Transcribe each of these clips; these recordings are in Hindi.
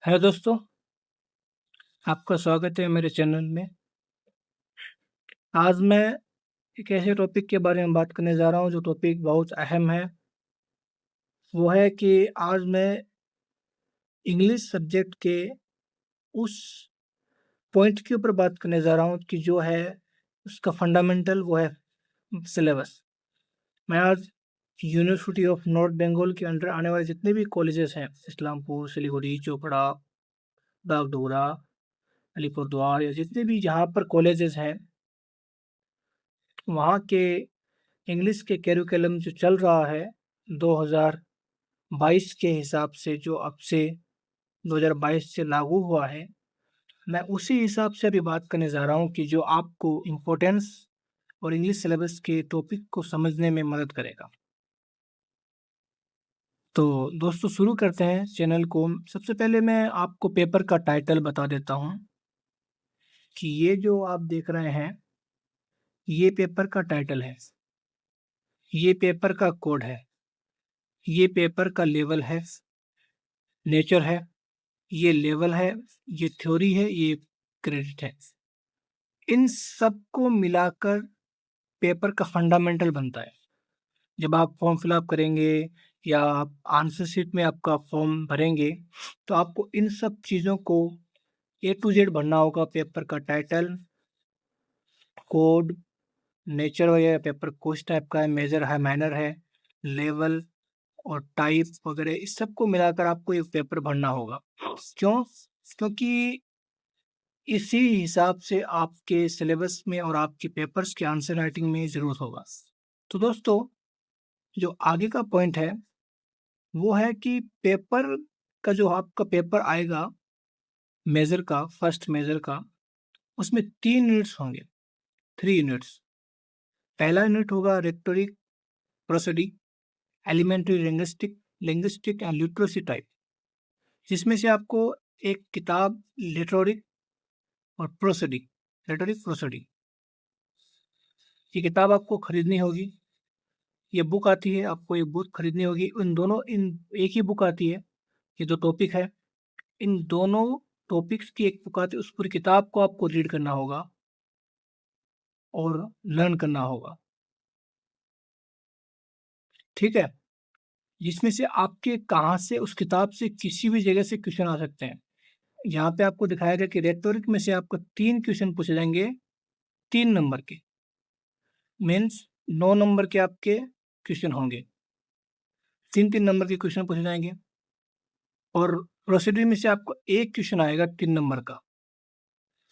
हेलो दोस्तों, आपका स्वागत है मेरे चैनल में। आज मैं एक ऐसे टॉपिक के बारे में बात करने जा रहा हूँ जो टॉपिक बहुत अहम है। वो है कि आज मैं इंग्लिश सब्जेक्ट के उस पॉइंट के ऊपर बात करने जा रहा हूँ कि जो है उसका फंडामेंटल वो है सिलेबस। मैं आज यूनिवर्सिटी ऑफ नॉर्थ बंगाल के अंडर आने वाले जितने भी कॉलेजेस हैं, इस्लामपुर, सिलीगुड़ी, चोपड़ा, बागडोगरा, अलीपुरद्वार या जितने भी जहाँ पर कॉलेजेस हैं, वहाँ के इंग्लिश के करिकुलम जो चल रहा है 2022 के हिसाब से, जो अब से 2022 से लागू हुआ है, मैं उसी हिसाब से अभी बात करने जा रहा हूँ कि जो आपको इम्पोर्टेंस और इंग्लिश सिलेबस के टॉपिक को समझने में मदद करेगा। तो दोस्तों शुरू करते हैं चैनल को। सबसे पहले मैं आपको पेपर का टाइटल बता देता हूँ कि ये जो आप देख रहे हैं, ये पेपर का टाइटल है, ये पेपर का कोड है, ये पेपर का लेवल है, नेचर है, ये लेवल है, ये थ्योरी है, ये क्रेडिट है। इन सबको मिलाकर पेपर का फंडामेंटल बनता है। जब आप फॉर्म फिलअप करेंगे या आप आंसर शीट में आपका फॉर्म भरेंगे, तो आपको इन सब चीज़ों को ए टू जेड भरना होगा। पेपर का टाइटल, कोड, नेचर वगैरह, पेपर कुछ टाइप का है, मेजर है, माइनर है, लेवल और टाइप वगैरह, इस सबको मिलाकर आपको ये पेपर भरना होगा। क्यों? क्योंकि इसी हिसाब से आपके सिलेबस में और आपके पेपर्स के आंसर राइटिंग में ज़रूरत होगा। तो दोस्तों, जो आगे का पॉइंट है वो है कि पेपर का जो आपका पेपर आएगा, मेजर का, फर्स्ट मेजर का, उसमें 3 यूनिट्स होंगे, 3 यूनिट्स। पहला यूनिट होगा rhetoric, prosody, elementary linguistic, linguistic and literacy type, जिसमें से आपको एक किताब रेटोरिक और प्रोसोडी, रेटोरिक प्रोसोडी, ये किताब आपको खरीदनी होगी। ये बुक आती है, आपको ये बुक खरीदनी होगी। इन एक ही बुक आती है। ये जो टॉपिक है, इन दोनों टॉपिक्स की एक बुक आती है, उस पूरी किताब को आपको रीड करना होगा और लर्न करना होगा। ठीक है? जिसमें से आपके कहाँ से, उस किताब से किसी भी जगह से क्वेश्चन आ सकते हैं। यहाँ पे आपको दिखाया गया कि रेटोरिक में से आपको 3 क्वेश्चन पूछे जाएंगे, 3 नंबर के, मीन्स 9 नंबर के आपके क्वेश्चन होंगे। 3-3 नंबर के क्वेश्चन पूछे जाएंगे। और प्रोसीड्यूर में से आपको एक क्वेश्चन आएगा 3 नंबर का,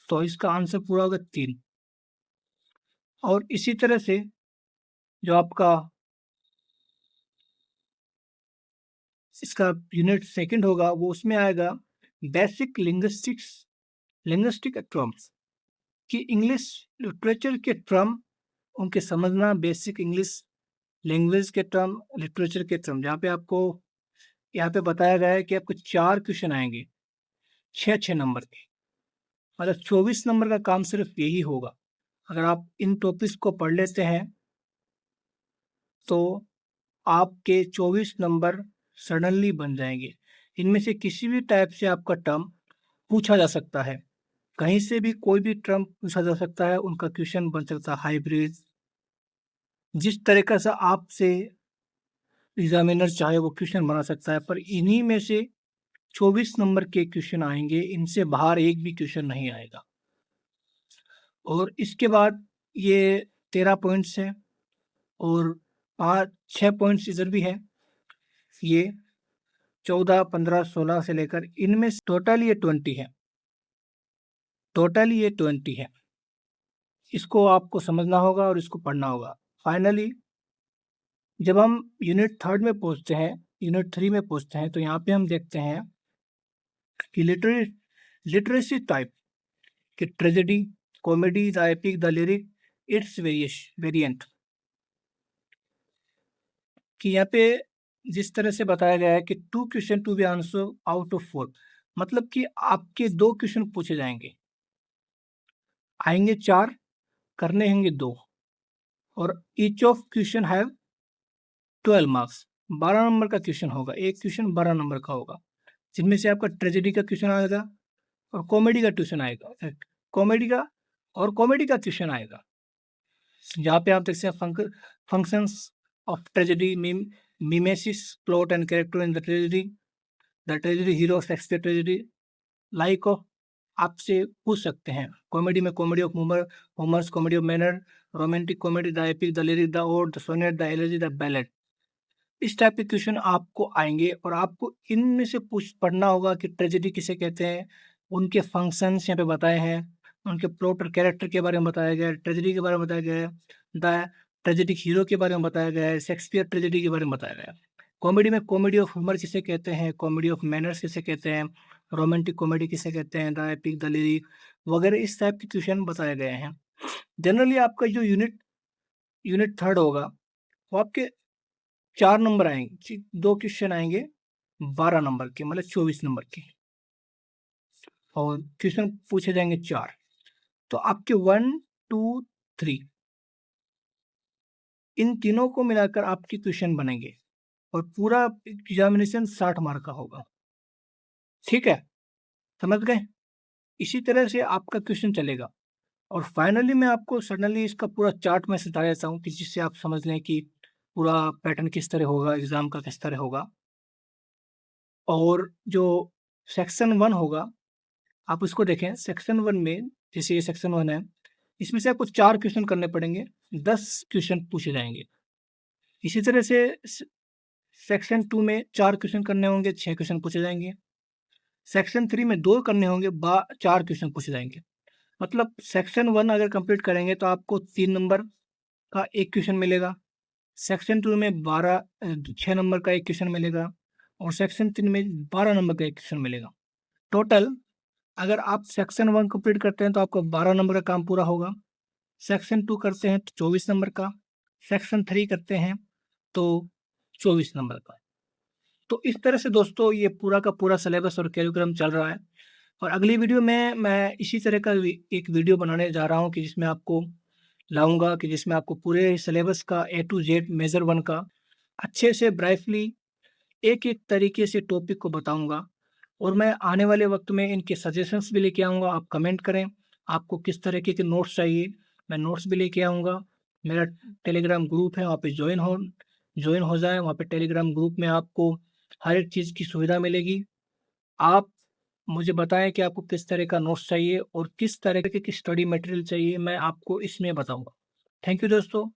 तो इसका आंसर पूरा होगा 3। और इसी तरह से जो आपका इसका यूनिट सेकंड होगा, वो उसमें आएगा बेसिक लिंग्विस्टिक्स, लिंग्विस्टिक टर्म्स, कि इंग्लिश लिटरेचर के टर्म उनके समझना, बेसिक इंग्लिश लैंग्वेज के टर्म, लिटरेचर के टर्म, जहाँ पे आपको यहाँ पे बताया गया है कि आपको 4 क्वेश्चन आएंगे, 6-6 नंबर के, मतलब 24 नंबर का काम सिर्फ यही होगा। अगर आप इन टॉपिक्स को पढ़ लेते हैं तो आपके 24 नंबर सडनली बन जाएंगे। इनमें से किसी भी टाइप से आपका टर्म पूछा जा सकता है, कहीं से भी कोई भी टर्म पूछा जा सकता है, उनका क्वेश्चन बन सकता है, हाइब्रिड, जिस तरीके से आपसे एग्जामिनर चाहे वो क्वेश्चन बना सकता है। पर इन्हीं में से 24 नंबर के क्वेश्चन आएंगे, इनसे बाहर एक भी क्वेश्चन नहीं आएगा। और इसके बाद ये 13 पॉइंट्स है और 5-6 पॉइंट्स इधर भी है। ये 14, 15, 16 से लेकर इनमें टोटल ये 20 है, टोटल ये 20 है। इसको आपको समझना होगा और इसको पढ़ना होगा। फाइनली जब हम यूनिट थर्ड में पहुंचते हैं, यूनिट 3 में पहुंचते हैं, तो यहाँ पे हम देखते हैं कि लिटरेसी टाइप कि tragedy, comedy, the epic, the lyric, it's variant, कि यहाँ पे जिस तरह से बताया गया है कि 2 question to be answer out of 4, मतलब कि आपके 2 क्वेश्चन पूछे जाएंगे, आएंगे 4, करने होंगे 2, और each of question have 12 marks, 12 number का क्वेश्चन होगा, एक क्वेश्चन 12 नंबर का होगा। जिनमें से आपका ट्रेजेडी का क्वेश्चन आएगा और कॉमेडी का ट्यूशन आएगा, कॉमेडी का ट्यूशन आएगा। जहाँ पे आप देख सकते हैं functions of tragedy, mimesis, plot and character in the tragedy hero of Shakespeare tragedy, like of आपसे पूछ सकते हैं। कॉमेडी में comedy of humours, comedy of manner, romantic comedy, the epic, the lyric, the ode, the sonnet, the elegy, the ballad. इस टाइप के क्वेश्चन आपको आएंगे और आपको इनमें से पढ़ना होगा कि ट्रेजेडी किसे कहते हैं, उनके फंक्शंस यहाँ पे बताए हैं, उनके प्लॉट और कैरेक्टर के बारे में बताया गया है, ट्रेजेडी के बारे में बताया गया है, द ट्रेजेडिक हीरो के बारे में बताया गया है, शेक्सपियर ट्रेजेडी के बारे में बताया गया है। कॉमेडी में कॉमेडी ऑफ ह्यूमर किसे कहते हैं, कॉमेडी ऑफ मैनर्स किसे कहते हैं, रोमांटिक कॉमेडी किसे कहते हैं, द एपिक, द लिरिक वगैरह इस टाइप के क्वेश्चन बताए गए हैं। जनरली आपका जो यूनिट थर्ड होगा वो आपके 4 नंबर आएंगे, 2 क्वेश्चन आएंगे 12 नंबर के, मतलब 24 नंबर के, और क्वेश्चन पूछे जाएंगे 4। तो आपके 1, 2, 3 इन तीनों को मिलाकर आपके क्वेश्चन बनेंगे और पूरा एग्जामिनेशन 60 मार्क का होगा। ठीक है, समझ गए? इसी तरह से आपका क्वेश्चन चलेगा और फाइनली मैं आपको सडनली इसका पूरा चार्ट में बता देता हूँ कि जिससे आप समझ लें कि पूरा पैटर्न किस तरह होगा, एग्जाम का किस तरह होगा। और जो सेक्शन 1 होगा आप उसको देखें। सेक्शन 1 में जैसे ये सेक्शन 1 है, इसमें से आपको 4 क्वेश्चन करने पड़ेंगे, 10 क्वेश्चन पूछे जाएंगे। इसी तरह से सेक्शन 2 में 4 क्वेश्चन करने होंगे, 6 क्वेश्चन पूछे जाएंगे। सेक्शन 3 में 2 करने होंगे, 4 क्वेश्चन पूछे जाएंगे। मतलब सेक्शन 1 अगर कंप्लीट करेंगे तो आपको 3 नंबर का एक क्वेश्चन मिलेगा। सेक्शन 2 में 6 नंबर का एक क्वेश्चन मिलेगा और सेक्शन 3 में 12 नंबर का एक क्वेश्चन मिलेगा। टोटल अगर आप सेक्शन 1 कंप्लीट करते हैं तो आपका 12 नंबर का काम पूरा होगा। सेक्शन 2 करते हैं तो 24 नंबर का, सेक्शन 3 करते हैं तो 24 नंबर का। तो इस तरह से दोस्तों ये पूरा का पूरा सिलेबस और कैरिकुलम चल रहा है। और अगली वीडियो में मैं इसी तरह का एक वीडियो बनाने जा रहा हूँ कि जिसमें आपको लाऊंगा कि जिसमें आपको पूरे सिलेबस का A to Z मेजर 1 का अच्छे से ब्राइटली एक एक तरीके से टॉपिक को बताऊंगा। और मैं आने वाले वक्त में इनके सजेशंस भी लेके आऊँगा। आप कमेंट करें आपको किस तरीके के नोट्स चाहिए, मैं नोट्स भी लेके आऊँगा। मेरा टेलीग्राम ग्रुप है, वहाँ पे ज्वाइन हो जाए। वहाँ पे टेलीग्राम ग्रुप में आपको हर एक चीज़ की सुविधा मिलेगी। आप मुझे बताएं कि आपको किस तरह का नोट्स चाहिए और किस तरह की स्टडी मटेरियल चाहिए, मैं आपको इसमें बताऊँगा। थैंक यू दोस्तों।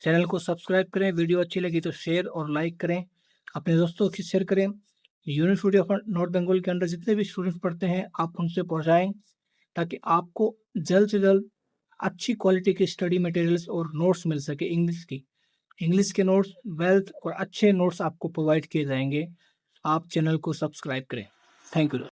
चैनल को सब्सक्राइब करें, वीडियो अच्छी लगी तो शेयर और लाइक करें, अपने दोस्तों को शेयर करें। यूनिवर्सिटी ऑफ नॉर्थ बंगाल के अंदर जितने भी स्टूडेंट्स पढ़ते हैं आप उनसे पहुंचाएं ताकि आपको जल्द से जल्द अच्छी क्वालिटी के स्टडी मटेरियल्स और नोट्स मिल सके। इंग्लिश के नोट्स, वेल्थ और अच्छे नोट्स आपको प्रोवाइड किए जाएंगे। आप चैनल को सब्सक्राइब करें। Thank you.